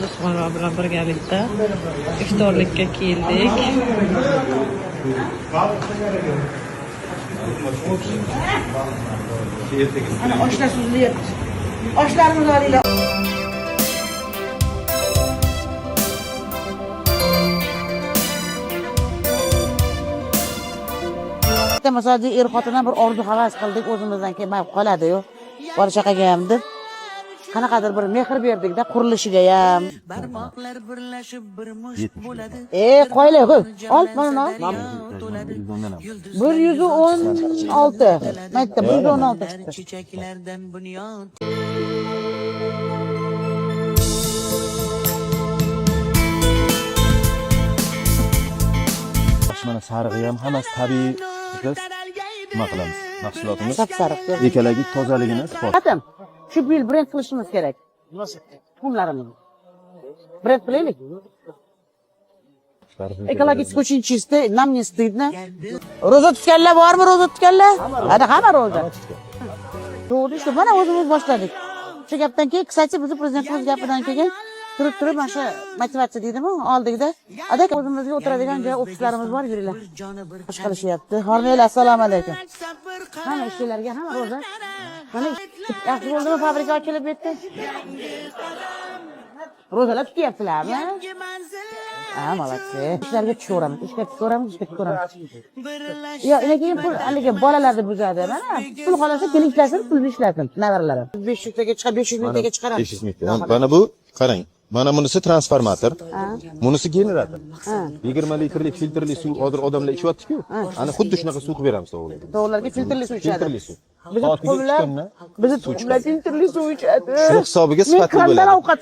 Usmonova bilan birgalikda iftorlikka keldik. Ana oshlar suzilyapti. Oshlarimizni olinglar. Masalan, er-xotindan bir orzu havas qildik, o'zimizdan kelmay qoladi-yu. Bola chaqaga ham deb qanaqadir bir mehr berdik-da, qurilishiga ham. Barmoqlar birlashib bir mush bo'ladi. Qo'yla, ol mana. 116. Maytda 116 chiqdi. Chechaklardan bunyod. Mana sarig'i ham hammasi tabiiy biz nima qilamiz? Mahsulotimiz Sap-sariq. ekalagi tozaligini isbot. Xatam. Shu yil brend qilishimiz kerak. Tuxumlarimizni. Brend qilaylik. Экологически очень чистый, нам не стыдно. Ro'za tutganlar bormi, ro'za tutganlar? Hada hamma ro'za. To'g'ri, işte mana o'zimiz boshladik. Shu gapdan keyin, kстати, bizni prezidentimiz gapidan keyin turib mana shu motivatsiya deydimi, oldikda. Adak o'zimizga o'tiradigan joy, ofislarimiz bor, yuringlar. Xush qilishyapti. Hormaylar, assalomu alaykum. Mana ishchilarga hamma ro'za. Mana yaxshi bo'ldimi, fabrika ochilib ketdi. Ro'zalar tutyapsizlarmi? Молодцы. Ishlarga tushaveramiz, ishga tushaveramiz. Yo, lekin pul haligi bolalarni buzadi. Mana pul qolasa, keling ishlasin, pulni ishlasin, navaralarim. 500 taga chiqar, 500 ming taga chiqaramiz. 500 ming. Mana bu qarang. Mana bunisi transformator. Bunisi generator. 20 litrlik filtrli suv hozir odamlar ichyapti-ku. Ana xuddi shunaqa suv qilib beramiz to'g'riga. To'g'rilarga filtrli suv ichadi. Filtrli suv. Bizni tuxumlar filtrli suv ichadi. Shu hisobiga sifatli bo'ladi.